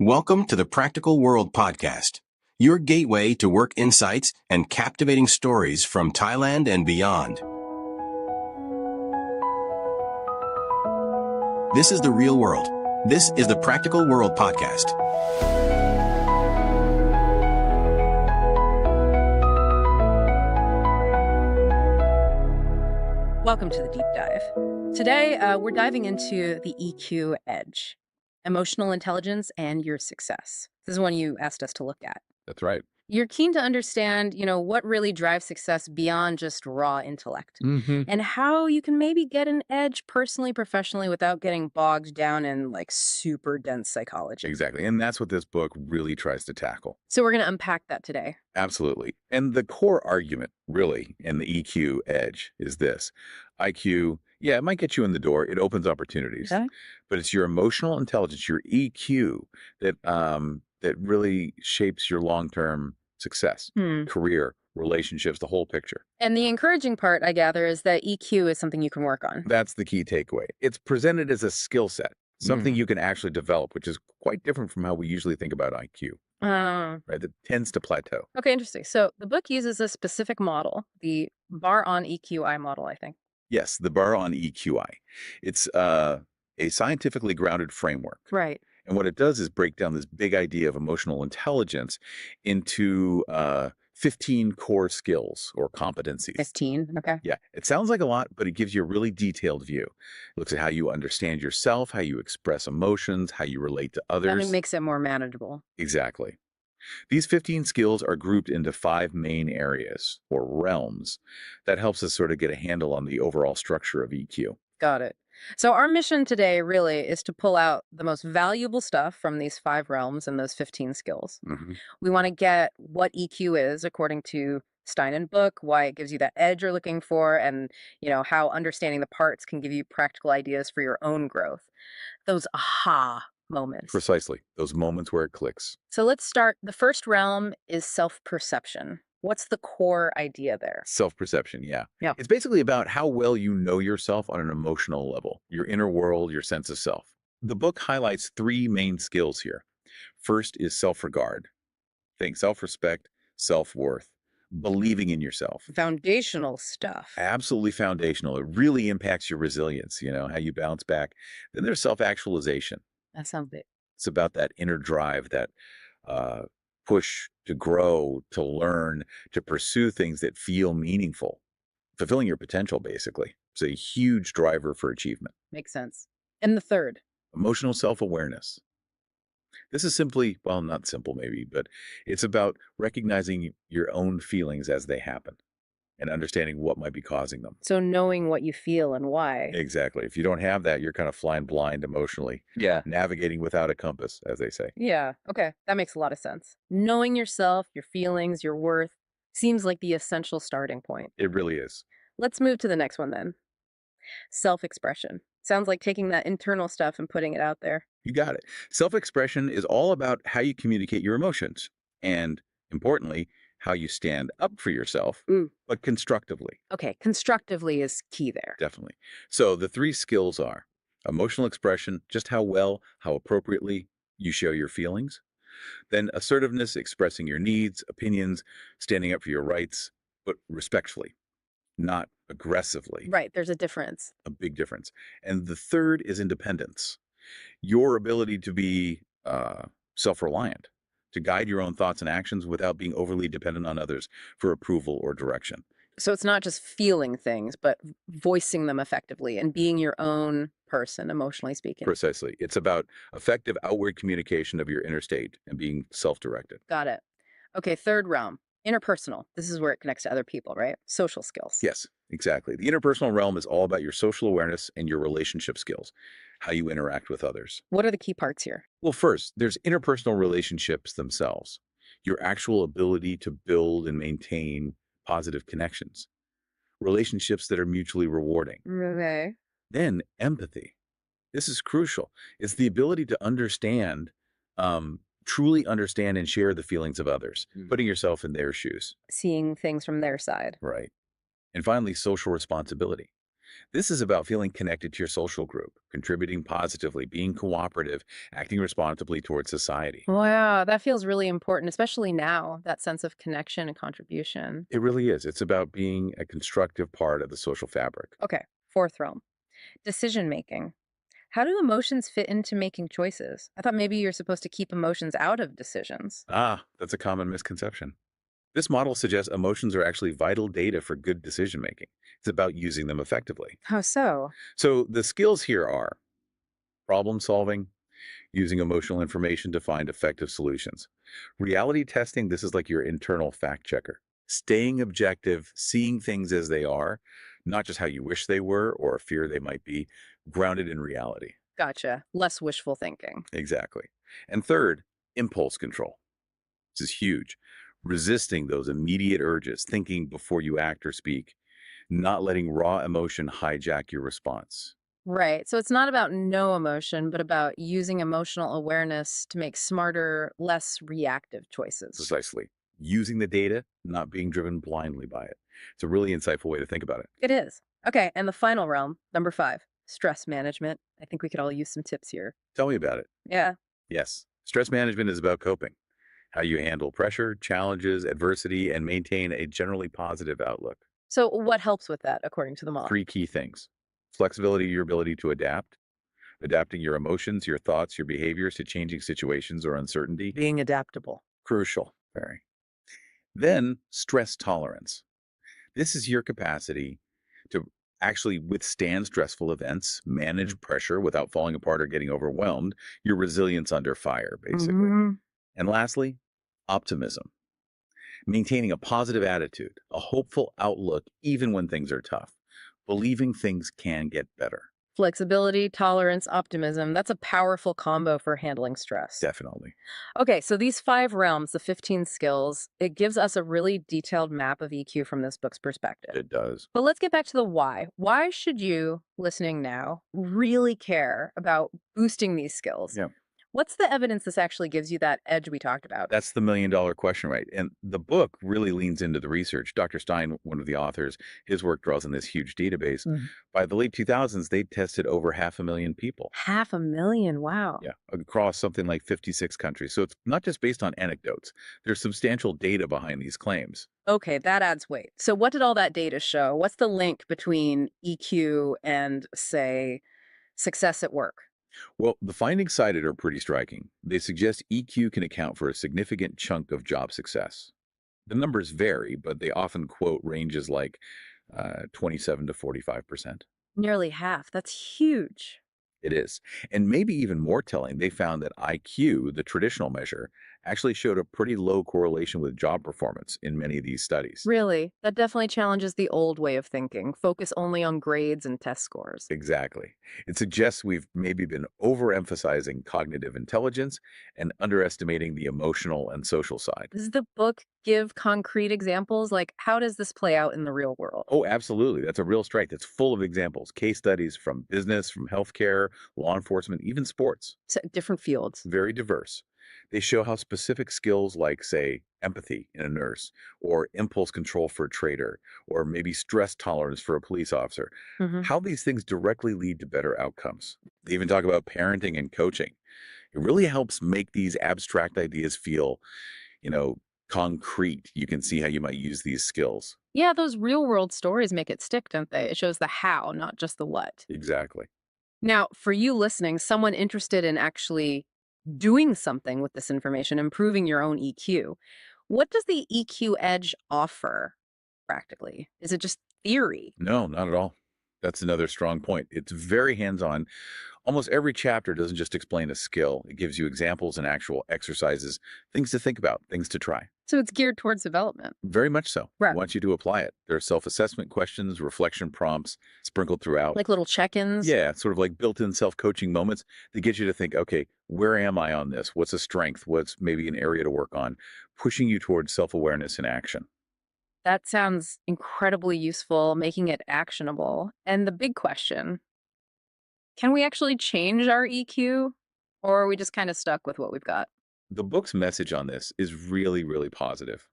Welcome to the Practical World Podcast, your gateway to work insights and captivating stories from Thailand and beyond. This is the real world. This is the Practical World Podcast. Welcome to the deep dive. Today, we're diving into the EQ edge. Emotional intelligence and your success. This is one you asked us to look at. That's right. You're keen to understand, what really drives success beyond just raw intellect and how you can maybe get an edge personally, professionally without getting bogged down in like super dense psychology. Exactly. And that's what this book really tries to tackle. So we're going to unpack that today. Absolutely. And the core argument really in the EQ edge is this. IQ, yeah, it might get you in the door. It opens opportunities. Okay. But it's your emotional intelligence, your EQ, that really shapes your long-term success, career, relationships, the whole picture. And the encouraging part, I gather, is that EQ is something you can work on. That's the key takeaway. It's presented as a skill set, something you can actually develop, which is quite different from how we usually think about IQ. Right? That tends to plateau. Okay, interesting. So the book uses a specific model, the bar on EQI model, I think. Yes, the bar on EQI. It's a scientifically grounded framework. Right. And what it does is break down this big idea of emotional intelligence into 15 core skills or competencies. 15, okay. Yeah, it sounds like a lot, but it gives you a really detailed view. It looks at how you understand yourself, how you express emotions, how you relate to others. And it makes it more manageable. Exactly. These 15 skills are grouped into 5 main areas or realms. That helps us sort of get a handle on the overall structure of EQ. Got it. So our mission today really is to pull out the most valuable stuff from these 5 realms and those 15 skills. We want to get what EQ is according to Stein and book, why it gives you that edge you're looking for, and how understanding the parts can give you practical ideas for your own growth. Those aha moments. Precisely. Those moments where it clicks. So let's start. The first realm is self-perception. What's the core idea there? Self-perception, yeah. Yeah. It's basically about how well you know yourself on an emotional level, your inner world, your sense of self. The book highlights 3 main skills here. First is self-regard. Think self-respect, self-worth, believing in yourself. Foundational stuff. Absolutely foundational. It really impacts your resilience, how you bounce back. Then there's self-actualization. That sounds big. It's about that inner drive, that push to grow, to learn, to pursue things that feel meaningful, fulfilling your potential, basically. It's a huge driver for achievement. Makes sense. And the third? Emotional self-awareness. This is simply, well, not simple maybe, but it's about recognizing your own feelings as they happen and understanding what might be causing them. So knowing what you feel and why. Exactly. If you don't have that, you're kind of flying blind emotionally. Yeah. Navigating without a compass, as they say. Yeah. Okay. That makes a lot of sense. Knowing yourself, your feelings, your worth seems like the essential starting point. It really is. Let's move to the next one then. Self-expression. Sounds like taking that internal stuff and putting it out there. You got it. Self-expression is all about how you communicate your emotions and, importantly, how you stand up for yourself, but constructively. Okay, constructively is key there. Definitely. So the 3 skills are emotional expression, just how well, how appropriately you show your feelings. Then assertiveness, expressing your needs, opinions, standing up for your rights, but respectfully, not aggressively. Right, there's a difference. A big difference. And the third is independence. Your ability to be self-reliant, to guide your own thoughts and actions without being overly dependent on others for approval or direction. So it's not just feeling things, but voicing them effectively and being your own person, emotionally speaking. Precisely. It's about effective outward communication of your inner state and being self-directed. Got it. Okay, third realm, interpersonal. This is where it connects to other people, right? Social skills. Yes, exactly. The interpersonal realm is all about your social awareness and your relationship skills, how you interact with others. What are the key parts here? Well, first, there's interpersonal relationships themselves, your actual ability to build and maintain positive connections, relationships that are mutually rewarding. Okay. Then empathy. This is crucial. It's the ability to understand, truly understand and share the feelings of others, putting yourself in their shoes. Seeing things from their side. Right. And finally, social responsibility. This is about feeling connected to your social group, contributing positively, being cooperative, acting responsibly towards society. Wow, that feels really important, especially now, that sense of connection and contribution. It really is. It's about being a constructive part of the social fabric. Okay, fourth realm, decision making. How do emotions fit into making choices? I thought maybe you're supposed to keep emotions out of decisions. Ah, that's a common misconception. This model suggests emotions are actually vital data for good decision making. It's about using them effectively. How so? So the skills here are problem solving, using emotional information to find effective solutions. Reality testing, this is like your internal fact checker. Staying objective, seeing things as they are, not just how you wish they were or fear they might be, grounded in reality. Gotcha. Less wishful thinking. Exactly. And third, impulse control. This is huge. Resisting those immediate urges, thinking before you act or speak, not letting raw emotion hijack your response. Right. So it's not about no emotion, but about using emotional awareness to make smarter, less reactive choices. Precisely. Using the data, not being driven blindly by it. It's a really insightful way to think about it. It is. Okay. And the final realm, number 5, stress management. I think we could all use some tips here. Tell me about it. Yeah. Yes, stress management is about coping, how you handle pressure, challenges, adversity, and maintain a generally positive outlook. So what helps with that, according to the model? Three key things: flexibility, your ability to adapt, adapting your emotions, your thoughts, your behaviors to changing situations or uncertainty. Being adaptable. Crucial, very. Then, stress tolerance. This is your capacity to actually withstand stressful events, manage pressure without falling apart or getting overwhelmed, your resilience under fire, basically. Mhm. And lastly, optimism. Maintaining a positive attitude, a hopeful outlook, even when things are tough, believing things can get better. Flexibility, tolerance, optimism. That's a powerful combo for handling stress. Definitely. Okay, so these 5 realms, the 15 skills, it gives us a really detailed map of EQ from this book's perspective. It does. But let's get back to the why. Why should you, listening now, really care about boosting these skills? Yeah. What's the evidence this actually gives you that edge we talked about? That's the million-dollar question, right? And the book really leans into the research. Dr. Stein, one of the authors, his work draws on this huge database. Mhm. By the late 2000s, they tested over 500,000 people. 500,000, wow. Yeah, across something like 56 countries. So it's not just based on anecdotes. There's substantial data behind these claims. Okay, that adds weight. So what did all that data show? What's the link between EQ and, say, success at work? Well, the findings cited are pretty striking. They suggest EQ can account for a significant chunk of job success. The numbers vary, but they often quote ranges like 27 to 45%. Nearly half. That's huge. It is. And maybe even more telling, they found that IQ, the traditional measure, actually showed a pretty low correlation with job performance in many of these studies. Really? That definitely challenges the old way of thinking. Focus only on grades and test scores. Exactly. It suggests we've maybe been overemphasizing cognitive intelligence and underestimating the emotional and social side. Does the book give concrete examples? Like, how does this play out in the real world? Oh, absolutely. That's a real strike. That's full of examples, case studies from business, from healthcare, law enforcement, even sports. So, different fields. Very diverse. They show how specific skills like, say, empathy in a nurse, or impulse control for a trader, or maybe stress tolerance for a police officer, Hmm. how these things directly lead to better outcomes. They even talk about parenting and coaching. It really helps make these abstract ideas feel, you know, concrete. You can see how you might use these skills. Yeah, those real world stories make it stick, don't they? It shows the how, not just the what. Exactly. Now, for you listening, someone interested in actually doing something with this information, improving your own EQ, what does the EQ edge offer practically? Is it just theory? No, not at all. That's another strong point. It's very hands-on. Almost every chapter doesn't just explain a skill. It gives you examples and actual exercises, things to think about, things to try. So it's geared towards development. Very much so. Right. It wants you to apply it. There are self-assessment questions, reflection prompts sprinkled throughout. Like little check ins? Yeah, sort of like built-in self-coaching moments that get you to think, okay, where am I on this? What's a strength? What's maybe an area to work on? Pushing you towards self-awareness and action. That sounds incredibly useful, making it actionable. And the big question, can we actually change our EQ? Or are we just kind of stuck with what we've got? The book's message on this is really, really positive.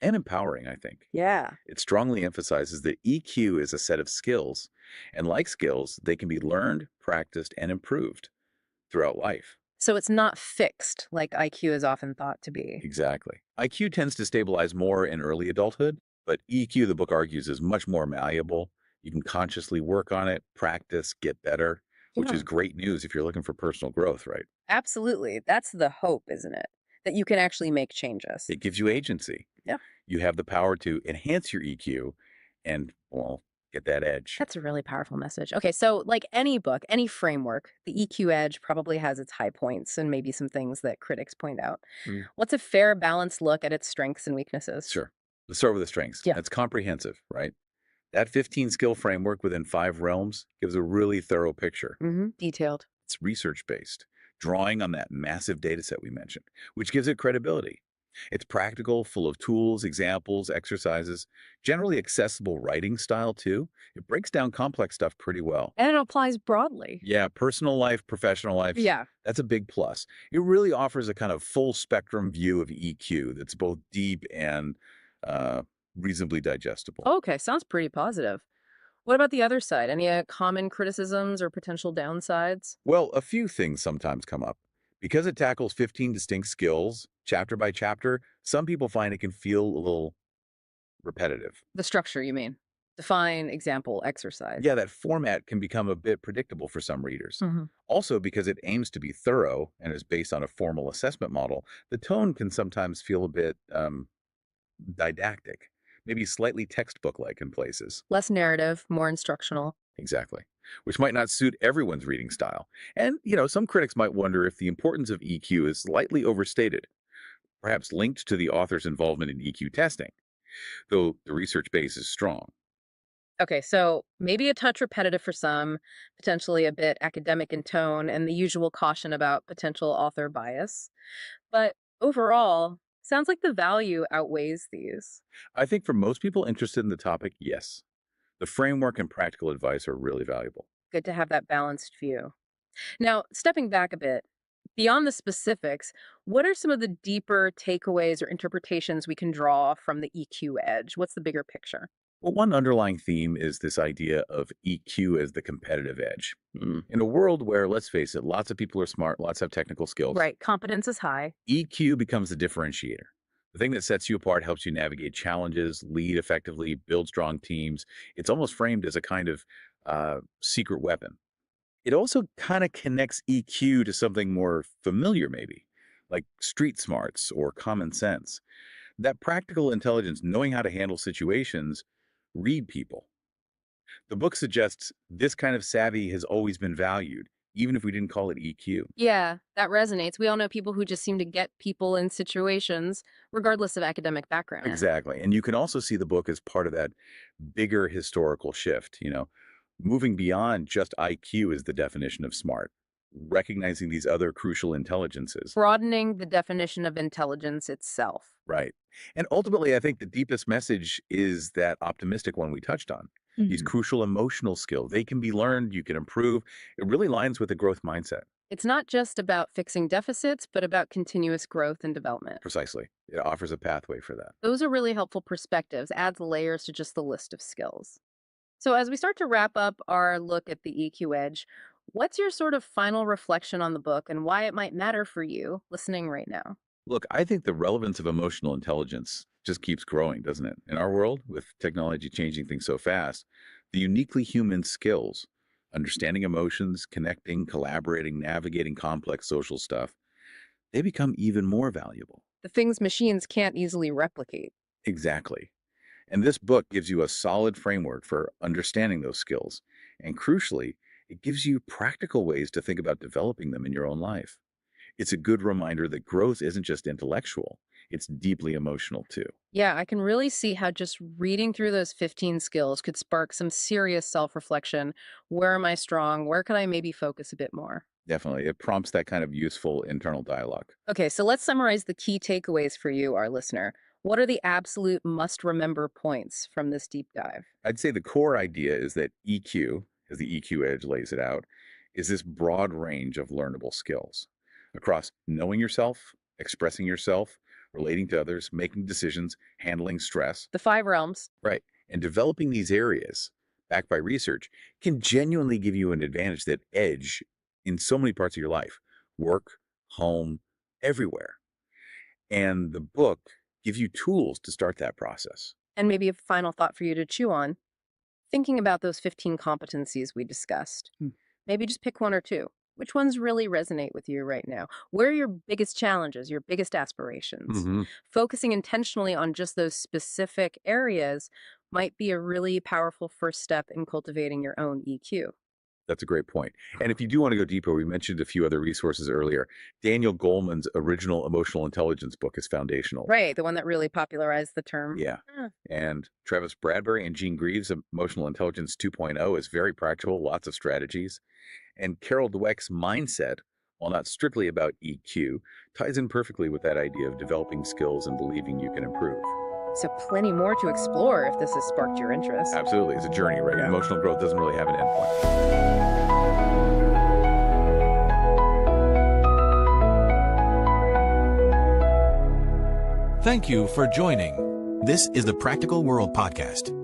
and empowering, I think. Yeah. It strongly emphasizes that EQ is a set of skills, and like skills, they can be learned, practiced, and improved throughout life. So it's not fixed like IQ is often thought to be. Exactly. IQ tends to stabilize more in early adulthood, but EQ, the book argues, is much more malleable. You can consciously work on it, practice, get better, which Yeah. is great news if you're looking for personal growth, right? Absolutely. That's the hope, isn't it? That you can actually make changes. It gives you agency. Yeah. You have the power to enhance your EQ and, well, get that edge. That's a really powerful message. Okay, so like any book, any framework, the EQ edge probably has its high points and maybe some things that critics point out. Mm. What's a fair, balanced look at its strengths and weaknesses? Sure. Let's start with the strengths. Yeah. That's comprehensive, right? That 15 skill framework within 5 realms gives a really thorough picture. Detailed. It's research based, drawing on that massive data set we mentioned, which gives it credibility. It's practical, full of tools, examples, exercises, generally accessible writing style too. It breaks down complex stuff pretty well. And it applies broadly. Yeah, personal life, professional life, Yeah. that's a big plus. It really offers a kind of full spectrum view of EQ that's both deep and uh, reasonably digestible. Okay, sounds pretty positive. What about the other side? Any common criticisms or potential downsides? Well, a few things sometimes come up. Because it tackles 15 distinct skills, chapter by chapter, some people find it can feel a little repetitive. The structure, you mean? Define, example, exercise. Yeah, that format can become a bit predictable for some readers. Mhm. Also, because it aims to be thorough and is based on a formal assessment model, the tone can sometimes feel a bit didactic, maybe slightly textbook-like in places. Less narrative, more instructional. Exactly. Which might not suit everyone's reading style. And, some critics might wonder if the importance of EQ is slightly overstated, perhaps linked to the author's involvement in EQ testing, though the research base is strong. Okay, so maybe a touch repetitive for some, potentially a bit academic in tone, and the usual caution about potential author bias. But overall, sounds like the value outweighs these. I think for most people interested in the topic, yes. The framework and practical advice are really valuable. Good to have that balanced view. Now, stepping back a bit, beyond the specifics, what are some of the deeper takeaways or interpretations we can draw from the EQ edge? What's the bigger picture? Well, one underlying theme is this idea of EQ as the competitive edge. In a world where, let's face it, lots of people are smart, lots have technical skills, Right, competence is high. EQ becomes the differentiator. The thing that sets you apart, helps you navigate challenges, lead effectively, build strong teams. It's almost framed as a kind of secret weapon. It also kind of connects EQ to something more familiar, maybe, like street smarts or common sense. That practical intelligence, knowing how to handle situations, read people. The book suggests this kind of savvy has always been valued, even if we didn't call it EQ. Yeah, that resonates. We all know people who just seem to get people in situations, regardless of academic background. Exactly. And you can also see the book as part of that bigger historical shift, moving beyond just IQ is the definition of smart, recognizing these other crucial intelligences. Broadening the definition of intelligence itself. Right. And ultimately, I think the deepest message is that optimistic one we touched on. These crucial emotional skills, they can be learned, you can improve. It really aligns with the growth mindset. It's not just about fixing deficits, but about continuous growth and development. Precisely. It offers a pathway for that. Those are really helpful perspectives, adds layers to just the list of skills. So, as we start to wrap up our look at the EQ Edge, what's your sort of final reflection on the book and why it might matter for you listening right now? Look, I think the relevance of emotional intelligence just keeps growing, doesn't it? In our world, with technology changing things so fast, the uniquely human skills, understanding emotions, connecting, collaborating, navigating complex social stuff, they become even more valuable. The things machines can't easily replicate. Exactly. And this book gives you a solid framework for understanding those skills. And crucially, it gives you practical ways to think about developing them in your own life. It's a good reminder that growth isn't just intellectual, it's deeply emotional too. Yeah, I can really see how just reading through those 15 skills could spark some serious self reflection. Where am I strong? Where can I maybe focus a bit more? Definitely. It prompts that kind of useful internal dialogue. Okay, so let's summarize the key takeaways for you, our listener. What are the absolute must remember points from this deep dive? I'd say the core idea is that EQ, as the EQ Edge lays it out, is this broad range of learnable skills across knowing yourself, expressing yourself, relating to others, making decisions, handling stress. The 5 realms. Right. And developing these areas, backed by research, can genuinely give you an advantage, that edge in so many parts of your life, work, home, everywhere. And the book gives you tools to start that process. And maybe a final thought for you to chew on. Thinking about those 15 competencies we discussed, maybe just pick 1 or 2. Which ones really resonate with you right now? Where are your biggest challenges, your biggest aspirations? Focusing intentionally on just those specific areas might be a really powerful first step in cultivating your own EQ. That's a great point. And if you do want to go deeper, we mentioned a few other resources earlier. Daniel Goleman's original emotional intelligence book is foundational. Right, the one that really popularized the term. Yeah. And Travis Bradbury and Gene Greaves' Emotional Intelligence 2.0 is very practical, lots of strategies. And Carol Dweck's mindset, while not strictly about EQ, ties in perfectly with that idea of developing skills and believing you can improve. So plenty more to explore if this has sparked your interest. Absolutely. It's a journey, right? Yeah. Emotional growth doesn't really have an endpoint. Thank you for joining. This is the Practical World Podcast.